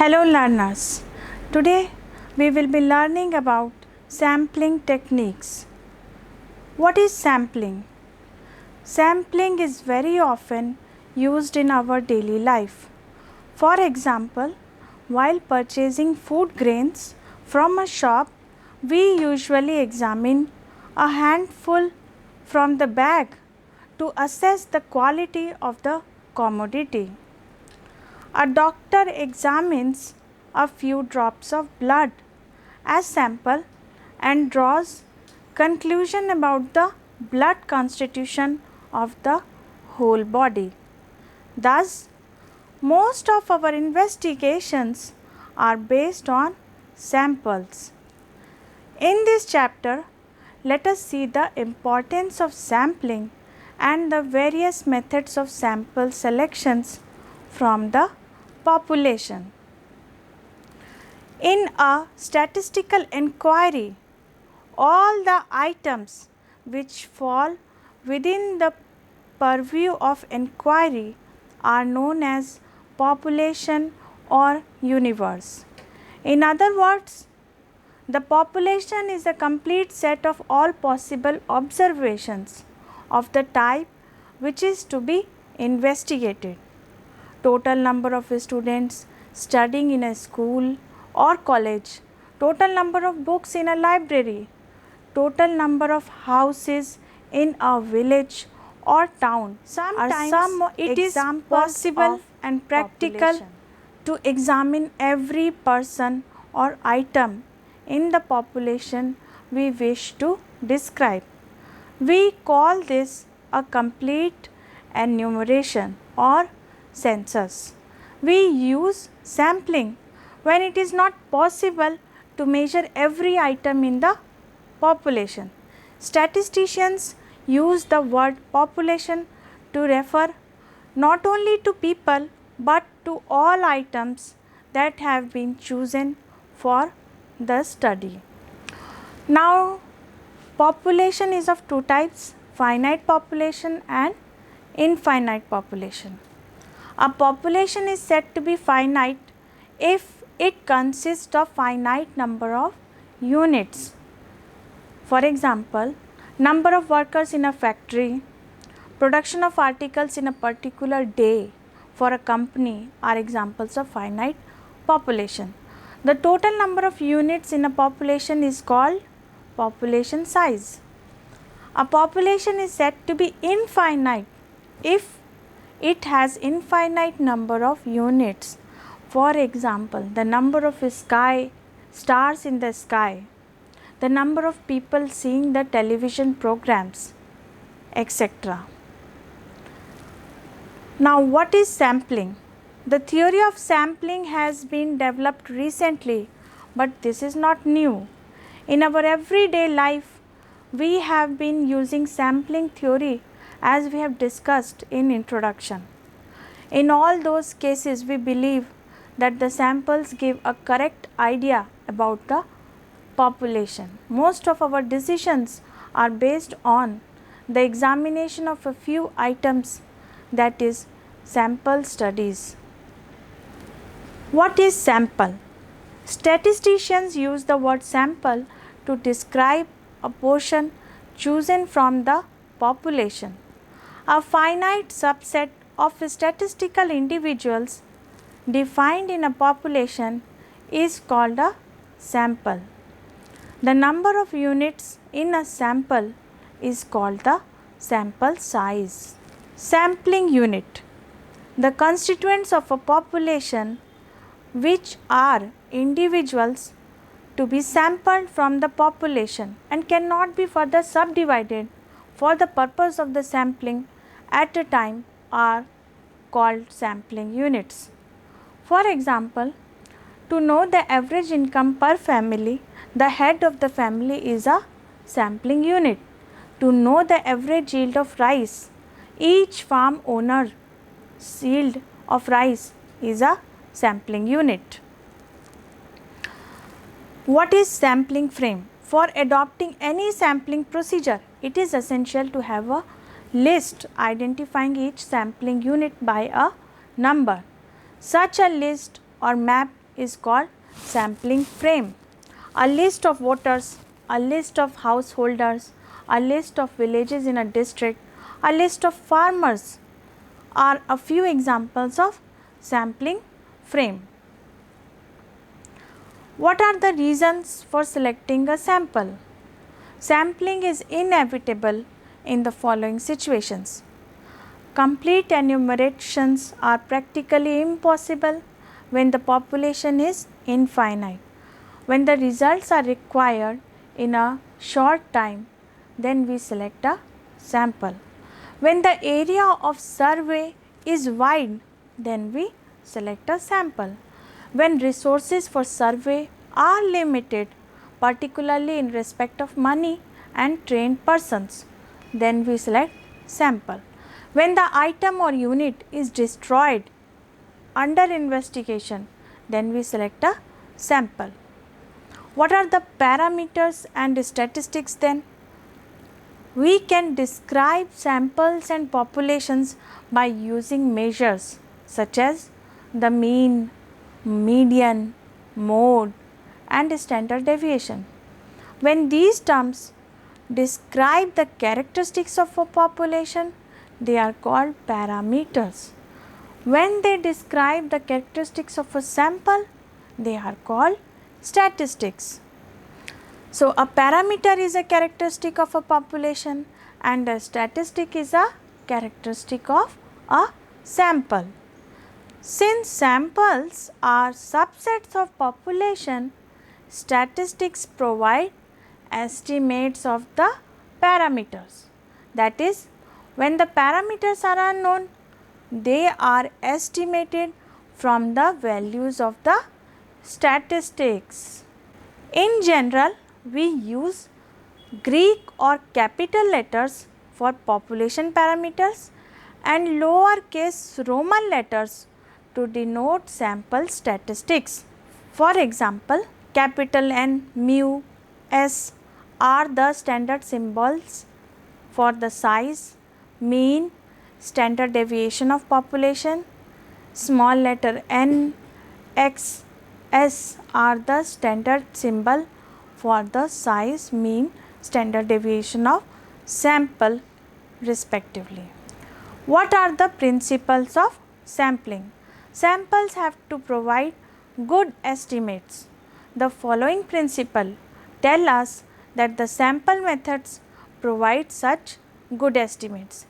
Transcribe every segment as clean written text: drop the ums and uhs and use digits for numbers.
Hello learners, today we will be learning about sampling techniques. What is sampling? Sampling is very often used in our daily life. For example, while purchasing food grains from a shop, we usually examine a handful from the bag to assess the quality of the commodity. A doctor examines a few drops of blood as sample and draws conclusion about the blood constitution of the whole body. Thus, most of our investigations are based on samples. In this chapter, let us see the importance of sampling and the various methods of sample selections from the population. In a statistical inquiry, all the items which fall within the purview of inquiry are known as population or universe. In other words, the population is a complete set of all possible observations of the type which is to be investigated. Total number of students studying in a school or college, total number of books in a library, total number of houses in a village or town. Sometimes it is possible and practical to examine every person or item in the population we wish to describe. We call this a complete enumeration or census. We use sampling when it is not possible to measure every item in the population. Statisticians use the word population to refer not only to people but to all items that have been chosen for the study. Now, population is of two types: finite population and infinite population. A population is said to be finite if it consists of finite number of units. For example, number of workers in a factory, production of articles in a particular day for a company are examples of finite population. The total number of units in a population is called population size. A population is said to be infinite if it has infinite number of units. For example, the number of stars in the sky, the number of people seeing the television programs, etc. Now, what is sampling? The theory of sampling has been developed recently, but this is not new. In our everyday life, we have been using sampling theory as we have discussed in introduction. In all those cases, we believe that the samples give a correct idea about the population. Most of our decisions are based on the examination of a few items, that is, sample studies. What is sample? Statisticians use the word sample to describe a portion chosen from the population. A finite subset of statistical individuals defined in a population is called a sample. The number of units in a sample is called the sample size. Sampling unit. The constituents of a population which are individuals to be sampled from the population and cannot be further subdivided for the purpose of the sampling at a time are called sampling units. For example, to know the average income per family, the head of the family is a sampling unit. To know the average yield of rice, each farm owner's yield of rice is a sampling unit. What is sampling frame? For adopting any sampling procedure, it is essential to have a list identifying each sampling unit by a number. Such a list or map is called sampling frame. A list of voters, a list of householders, a list of villages in a district, a list of farmers are a few examples of sampling frame. What are the reasons for selecting a sample? Sampling is inevitable in the following situations. Complete enumerations are practically impossible when the population is infinite. When the results are required in a short time, then we select a sample. When the area of survey is wide, then we select a sample. When resources for survey are limited, particularly in respect of money and trained persons, then we select sample. When the item or unit is destroyed under investigation, then we select a sample. What are the parameters and statistics then? We can describe samples and populations by using measures such as the mean, median, mode and standard deviation. When these terms describe the characteristics of a population, they are called parameters. When they describe the characteristics of a sample, they are called statistics. So, a parameter is a characteristic of a population and a statistic is a characteristic of a sample. Since samples are subsets of population, statistics provide estimates of the parameters. That is, when the parameters are unknown, they are estimated from the values of the statistics. In general, we use Greek or capital letters for population parameters and lowercase Roman letters to denote sample statistics. For example, capital N, mu, S are the standard symbols for the size, mean, standard deviation of population. Small letter n, x, s are the standard symbol for the size, mean, standard deviation of sample respectively. What are the principles of sampling? Samples have to provide good estimates. The following principle tell us that the sample methods provide such good estimates.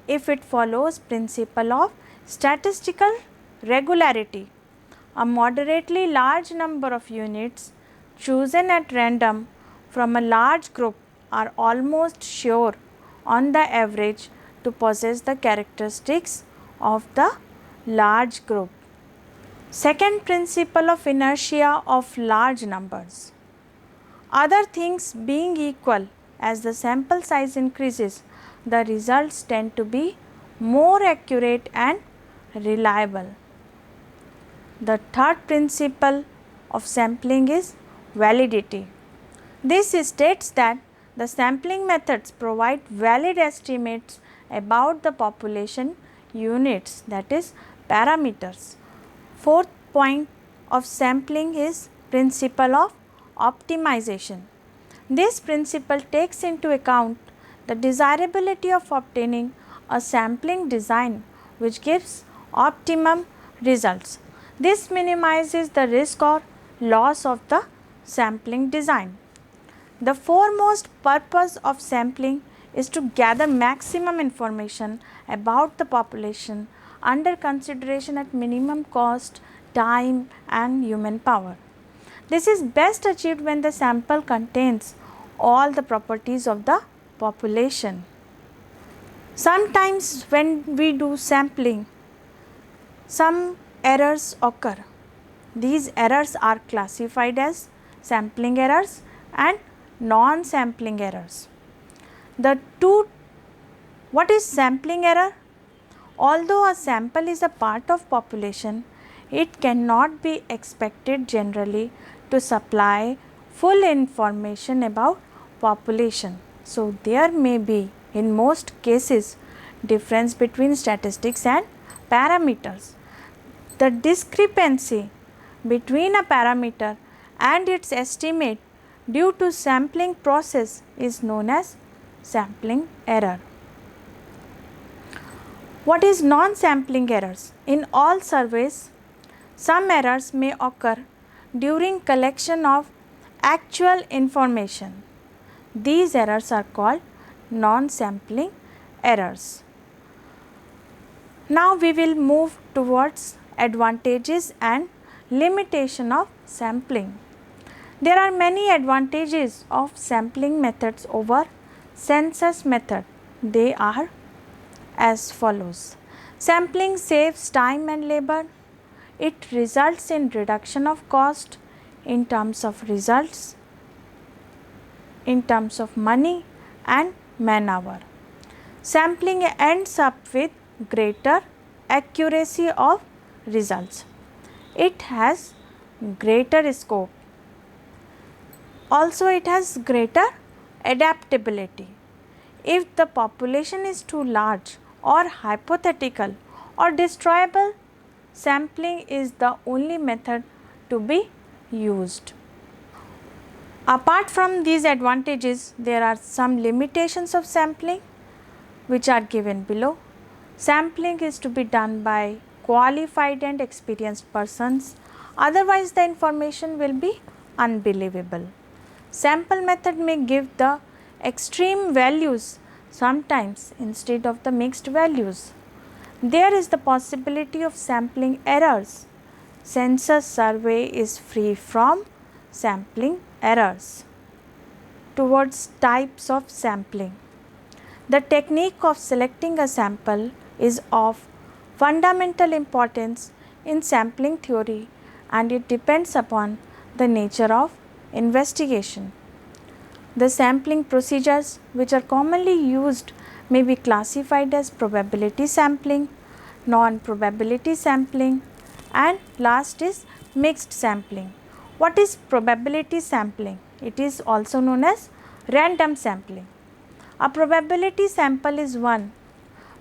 If it follows principle of statistical regularity, a moderately large number of units chosen at random from a large group are almost sure on the average to possess the characteristics of the large group. Second principle of inertia of large numbers. Other things being equal, as the sample size increases, the results tend to be more accurate and reliable. The third principle of sampling is validity. This states that the sampling methods provide valid estimates about the population units, that is parameters. Fourth point of sampling is principle of optimization. This principle takes into account the desirability of obtaining a sampling design which gives optimum results. This minimizes the risk or loss of the sampling design. The foremost purpose of sampling is to gather maximum information about the population under consideration at minimum cost, time and human power. This is best achieved when the sample contains all the properties of the population. Sometimes when we do sampling, some errors occur. These errors are classified as sampling errors and non-sampling errors. What is sampling error? Although a sample is a part of population, it cannot be expected generally to supply full information about population. So, there may be in most cases difference between statistics and parameters. The discrepancy between a parameter and its estimate due to sampling process is known as sampling error. What is non-sampling errors? In all surveys, some errors may occur during collection of actual information. These errors are called non-sampling errors. Now we will move towards advantages and limitation of sampling. There are many advantages of sampling methods over census method. They are as follows. Sampling saves time and labor. It results in reduction of cost in terms of results, in terms of money and man-hour. Sampling ends up with greater accuracy of results. It has greater scope. Also, it has greater adaptability. If the population is too large or hypothetical or destroyable, sampling is the only method to be used. Apart from these advantages, there are some limitations of sampling which are given below. Sampling is to be done by qualified and experienced persons, otherwise the information will be unbelievable. Sample method may give the extreme values sometimes instead of the mixed values. There is the possibility of sampling errors. Census survey is free from sampling errors. Towards types of sampling. The technique of selecting a sample is of fundamental importance in sampling theory, and it depends upon the nature of investigation. The sampling procedures which are commonly used may be classified as probability sampling, non-probability sampling, and last is mixed sampling. What is probability sampling? It is also known as random sampling. A probability sample is one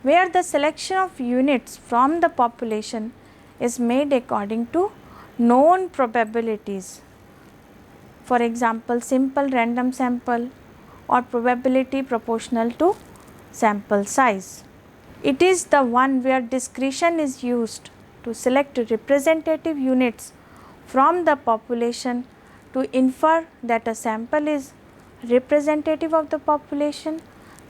where the selection of units from the population is made according to known probabilities. For example, simple random sample or probability proportional to sample size. It is the one where discretion is used to select representative units from the population to infer that a sample is representative of the population.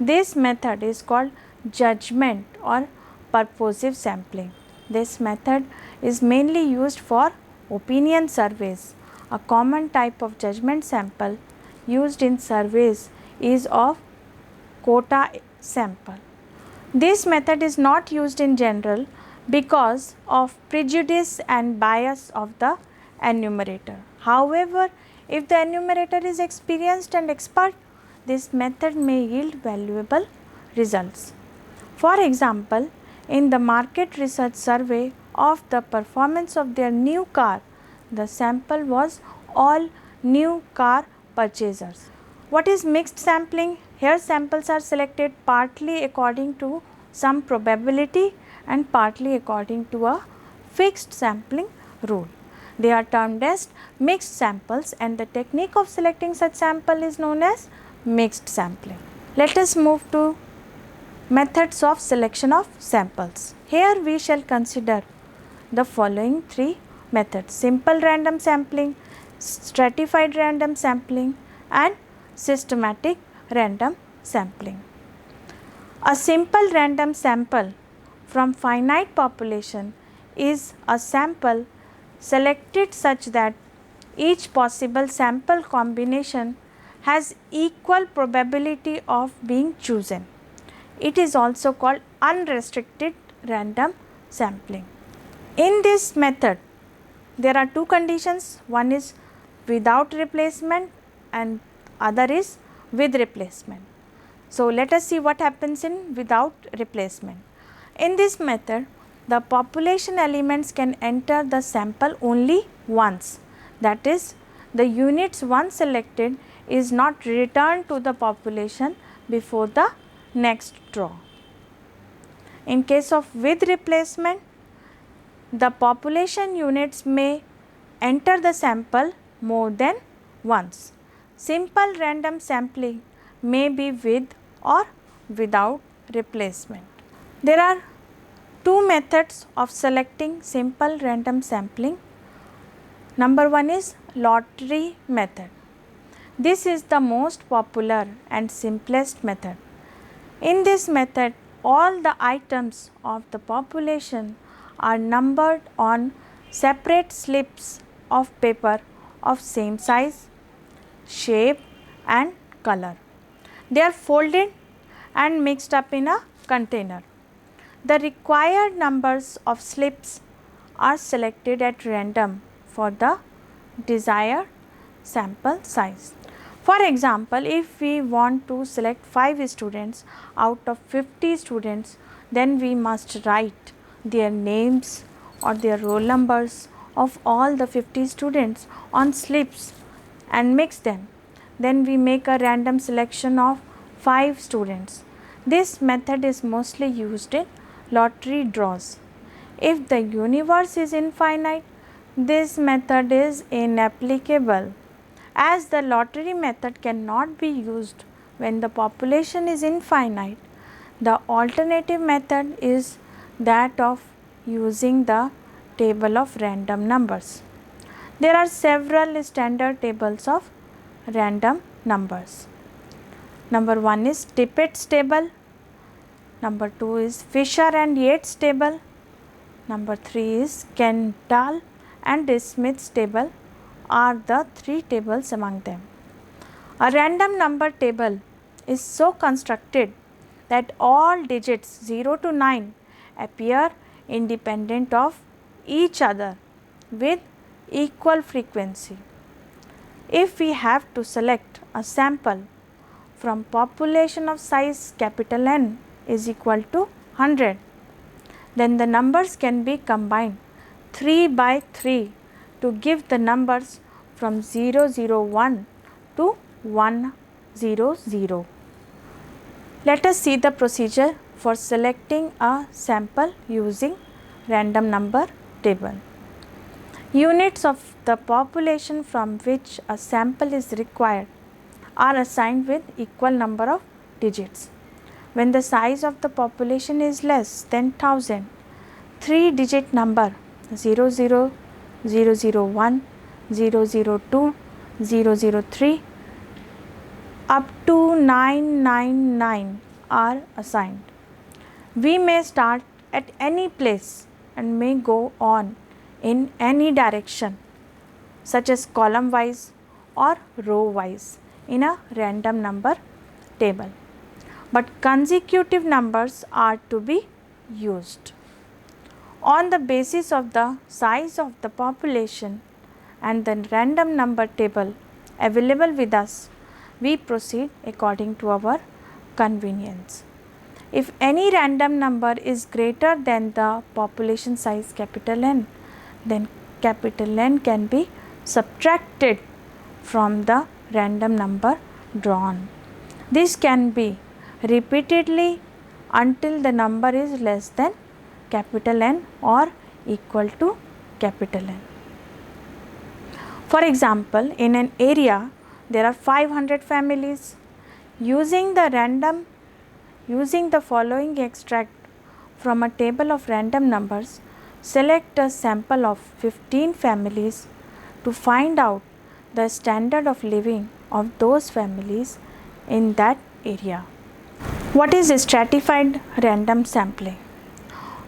This method is called judgment or purposive sampling. This method is mainly used for opinion surveys. A common type of judgment sample used in surveys is of quota sample. This method is not used in general because of prejudice and bias of the enumerator. However, if the enumerator is experienced and expert, this method may yield valuable results. For example, in the market research survey of the performance of their new car, the sample was all new car purchasers. What is mixed sampling? Here samples are selected partly according to some probability and partly according to a fixed sampling rule. They are termed as mixed samples, and the technique of selecting such sample is known as mixed sampling. Let us move to methods of selection of samples. Here we shall consider the following three methods: simple random sampling, stratified random sampling, and systematic random sampling. A simple random sample from finite population is a sample selected such that each possible sample combination has equal probability of being chosen. It is also called unrestricted random sampling. In this method, there are two conditions. One is without replacement and other is with replacement. So, let us see what happens in without replacement. In this method, the population elements can enter the sample only once. That is, the units once selected is not returned to the population before the next draw. In case of with replacement, the population units may enter the sample more than once. Simple random sampling may be with or without replacement. There are two methods of selecting simple random sampling. Number one is lottery method. This is the most popular and simplest method. In this method, all the items of the population are numbered on separate slips of paper of same size, shape and color. They are folded and mixed up in a container. The required numbers of slips are selected at random for the desired sample size. For example, if we want to select 5 students out of 50 students, then we must write their names or their roll numbers of all the 50 students on slips and mix them. Then we make a random selection of 5 students. This method is mostly used in lottery draws. If the universe is infinite, this method is inapplicable. As the lottery method cannot be used when the population is infinite, the alternative method is that of using the table of random numbers. There are several standard tables of random numbers. Number 1 is Tippett's table. Number 2 is Fisher and Yates table. Number 3 is Kendall and Smith's table are the 3 tables among them. A random number table is so constructed that all digits 0 to 9 appear independent of each other with equal frequency. If we have to select a sample from population of size capital N is equal to 100, then the numbers can be combined 3 by 3 to give the numbers from 001 to 100. Let us see the procedure for selecting a sample using random number table. Units of the population from which a sample is required are assigned with equal number of digits. When the size of the population is less than 1000, 3-digit number 00, 001, 002, 003 up to 999 are assigned. We may start at any place and may go on in any direction, such as column wise or row wise in a random number table, but consecutive numbers are to be used. On the basis of the size of the population and the random number table available with us, we proceed according to our convenience. If any random number is greater than the population size capital N, then capital N can be subtracted from the random number drawn. This can be repeatedly until the number is less than capital N or equal to capital N. For example, in an area there are 500 families. Using the following extract from a table of random numbers, select a sample of 15 families to find out the standard of living of those families in that area. What is stratified random sampling?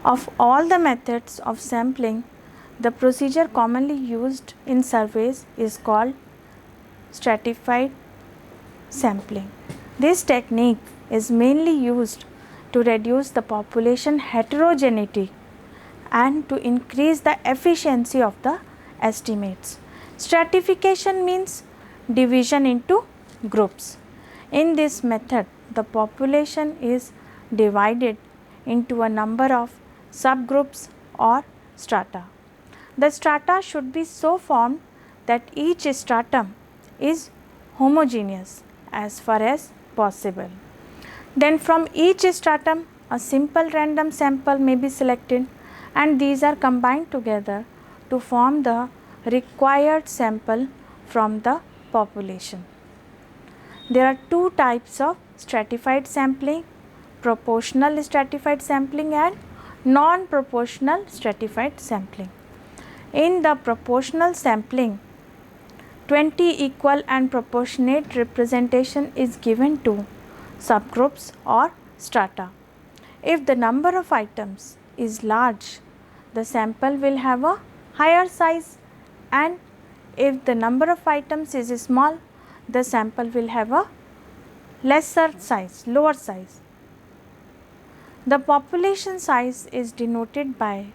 Of all the methods of sampling, the procedure commonly used in surveys is called stratified sampling. This technique is mainly used to reduce the population heterogeneity and to increase the efficiency of the estimates. Stratification means division into groups. In this method, the population is divided into a number of subgroups or strata. The strata should be so formed that each stratum is homogeneous as far as possible. Then from each stratum, a simple random sample may be selected and these are combined together to form the required sample from the population. There are two types of stratified sampling: proportional stratified sampling and non-proportional stratified sampling. In the proportional sampling, 20 equal and proportionate representation is given to subgroups or strata. If the number of items is large, the sample will have a higher size, and if the number of items is small, the sample will have a lesser size, lower size. The population size is denoted by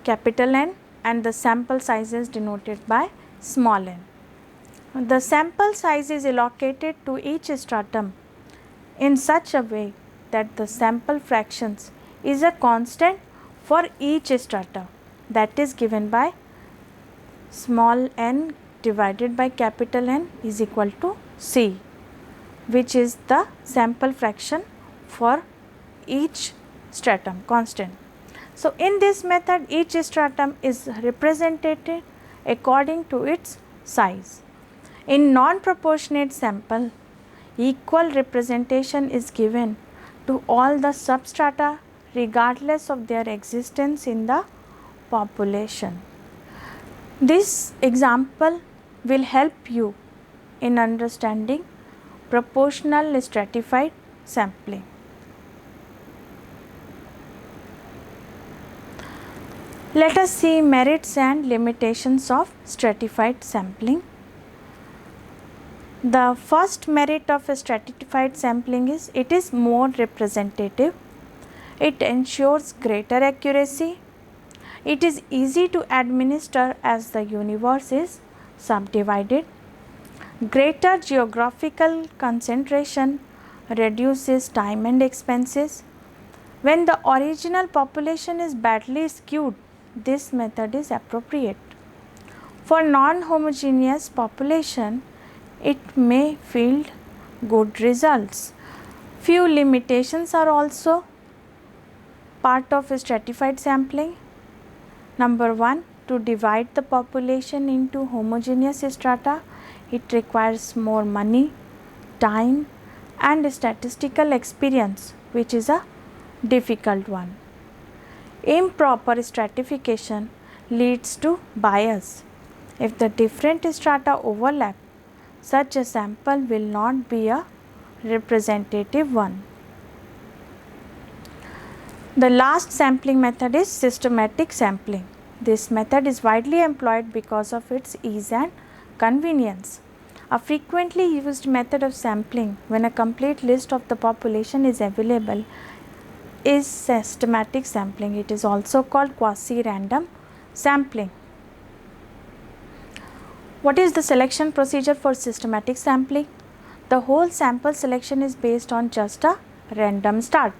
capital N and the sample size is denoted by small n. The sample size is allocated to each stratum in such a way that the sample fractions is a constant for each strata, that is given by small n divided by capital N is equal to C, which is the sample fraction for each stratum, constant. So, in this method each stratum is represented according to its size. In non-proportionate sample, equal representation is given to all the substrata regardless of their existence in the population. This example will help you in understanding proportional stratified sampling. Let us see merits and limitations of stratified sampling. The first merit of a stratified sampling is it is more representative. It ensures greater accuracy. It is easy to administer as the universe is subdivided. Greater geographical concentration reduces time and expenses. When the original population is badly skewed, this method is appropriate. For non-homogeneous population, it may yield good results. Few limitations are also part of stratified sampling. Number 1, to divide the population into homogeneous strata, it requires more money, time and statistical experience, which is a difficult one. Improper stratification leads to bias. If the different strata overlap, such a sample will not be a representative one. The last sampling method is systematic sampling. This method is widely employed because of its ease and convenience. A frequently used method of sampling when a complete list of the population is available is systematic sampling. It is also called quasi-random sampling. What is the selection procedure for systematic sampling? The whole sample selection is based on just a random start.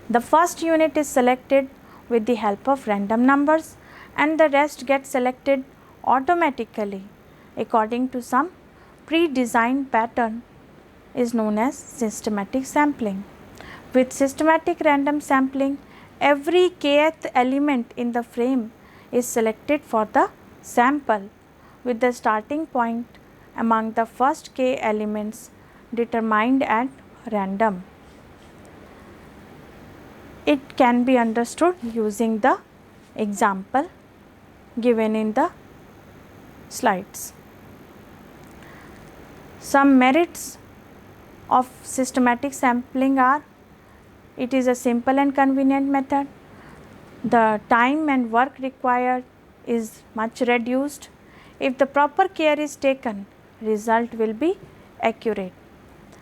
The first unit is selected with the help of random numbers and the rest gets selected automatically according to some pre-designed pattern is known as systematic sampling. With systematic random sampling, every kth element in the frame is selected for the sample with the starting point among the first k elements determined at random. It can be understood using the example given in the slides. Some merits of systematic sampling are: it is a simple and convenient method. The time and work required is much reduced. If the proper care is taken, result will be accurate.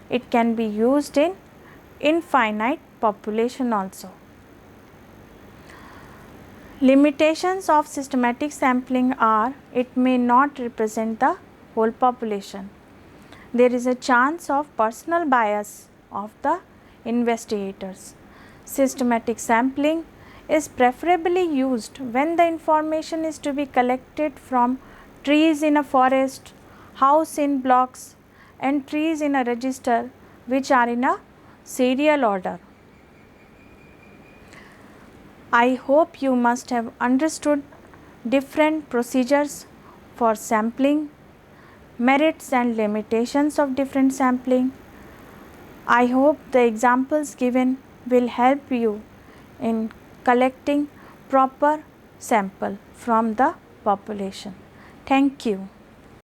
It can be used in infinite population also. Limitations of systematic sampling are: it may not represent the whole population. There is a chance of personal bias of the investigators. Systematic sampling is preferably used when the information is to be collected from trees in a forest, house in blocks, and trees in a register which are in a serial order. I hope you must have understood different procedures for sampling, merits and limitations of different sampling. I hope the examples given will help you in collecting proper sample from the population. Thank you.